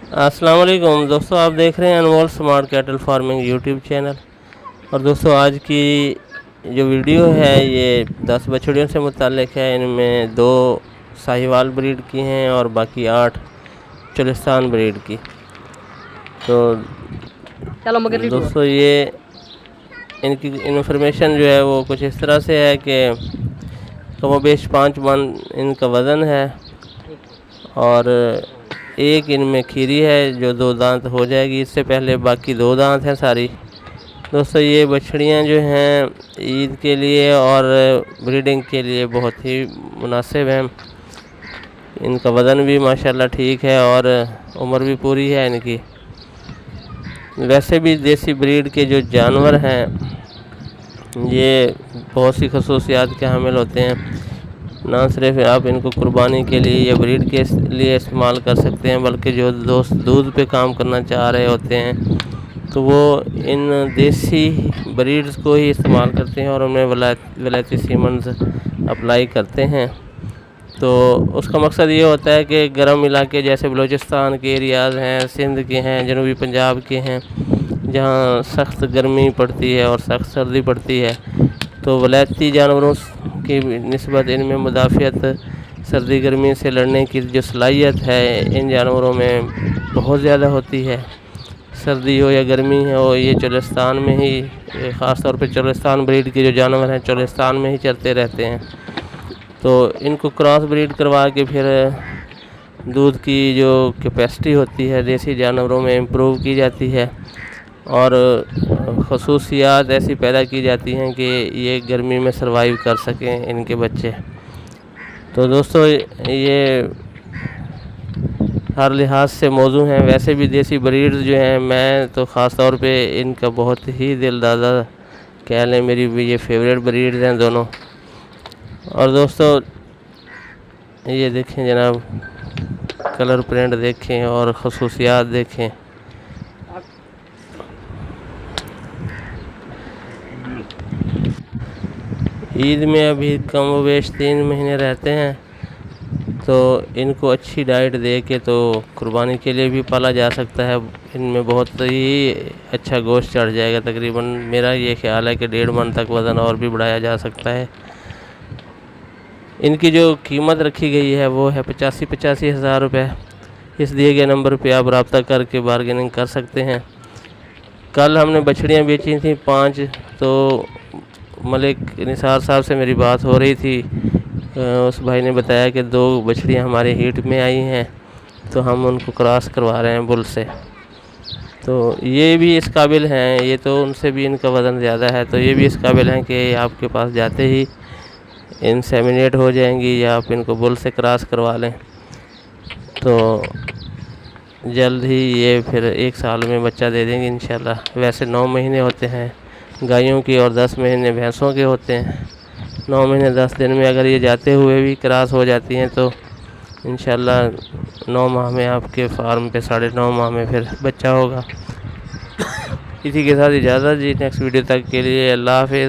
अस्सलाम वालेकुम दोस्तों, आप देख रहे हैं Anmol smart cattle farming YouTube channel. और दोस्तों, आज की जो वीडियो है ये 10 बछड़ियों से मुताल्लिक़ है। इनमें 2 साहिवाल ब्रीड की हैं और बाकी 8 चलिस्तान ब्रीड की। तो चलो मगर दोस्तों, ये इनकी इन्फॉर्मेशन जो है वो कुछ इस तरह से है कि कमोबेश 5 मन इनका वज़न है और एक इनमें खीरी है जो 2 दांत हो जाएगी। इससे पहले बाकी 2 दांत हैं सारी। दोस्तों, ये बछड़ियाँ जो हैं ईद के लिए और ब्रीडिंग के लिए बहुत ही मुनासिब हैं। इनका वज़न भी माशाल्लाह ठीक है और उम्र भी पूरी है इनकी। वैसे भी देसी ब्रीड के जो जानवर हैं ये बहुत सी खसूसियात के हामिल होते हैं। ना सिर्फ आप इनको कुर्बानी के लिए या ब्रीड के लिए इस्तेमाल कर सकते हैं, बल्कि जो दोस्त दूध पे काम करना चाह रहे होते हैं तो वो इन देसी ब्रीड्स को ही इस्तेमाल करते हैं और उनमें वलायती सीमेंस अप्लाई करते हैं। तो उसका मकसद ये होता है कि गर्म इलाके जैसे बलूचिस्तान के एरियाज़ हैं, सिंध के हैं, जनूबी पंजाब के हैं, जहाँ सख्त गर्मी पड़ती है और सख्त सर्दी पड़ती है, तो वलायती जानवरों की निस्बत इनमें मुदाफ़ियत सर्दी गर्मी से लड़ने की जो सलाहियत है इन जानवरों में बहुत ज़्यादा होती है। सर्दी हो या गर्मी हो, ये चोलिस्तान में ही, ख़ास तौर पे चोलिस्तान ब्रीड के जो जानवर हैं चोलिस्तान में ही चलते रहते हैं। तो इनको क्रॉस ब्रीड करवा के फिर दूध की जो कैपेसिटी होती है देसी जानवरों में इम्प्रूव की जाती है और खसूसियात ऐसी पैदा की जाती हैं कि ये गर्मी में सर्वाइव कर सकें इनके बच्चे। तो दोस्तों, ये हर लिहाज से मौजू हैं। वैसे भी देसी ब्रीड्स जो हैं, मैं तो ख़ास तौर पे इनका बहुत ही दिलदादा कह लें, मेरी भी ये फेवरेट ब्रीड्स हैं दोनों। और दोस्तों, ये देखें जनाब, कलर प्रिंट देखें और खसूसियात देखें। ईद में अभी कम वेश 3 महीने रहते हैं, तो इनको अच्छी डाइट दे के तो कुर्बानी के लिए भी पाला जा सकता है। इनमें बहुत ही अच्छा गोश्त चढ़ जाएगा। तकरीबन मेरा ये ख्याल है कि 1.5 मन तक वज़न और भी बढ़ाया जा सकता है। इनकी जो कीमत रखी गई है वो है 85 हज़ार रुपये। इस दिए गए नंबर पे आप रब्ता करके बार्गेनिंग कर सकते हैं। कल हमने बछड़ियाँ बेची थी 5, तो मलिक निसार साहब से मेरी बात हो रही थी। उस भाई ने बताया कि 2 बछड़ियाँ हमारे हीट में आई हैं, तो हम उनको क्रॉस करवा रहे हैं बुल से। तो ये भी इस काबिल हैं, ये तो उनसे भी इनका वज़न ज़्यादा है, तो ये भी इस काबिल हैं कि आपके पास जाते ही इंसेमिनेट हो जाएंगी या आप इनको बुल से क्रॉस करवा लें तो जल्द ही ये फिर 1 साल में बच्चा दे देंगे इंशाल्लाह। वैसे 9 महीने होते हैं गायों की और 10 महीने भैंसों के होते हैं। 9 महीने 10 दिन में अगर ये जाते हुए भी क्रॉस हो जाती हैं तो इंशाल्लाह 9 माह में आपके फार्म पे 9.5 माह में फिर बच्चा होगा। इसी के साथ इजाज़त जी, नेक्स्ट वीडियो तक के लिए अल्लाह हाफ़िज़।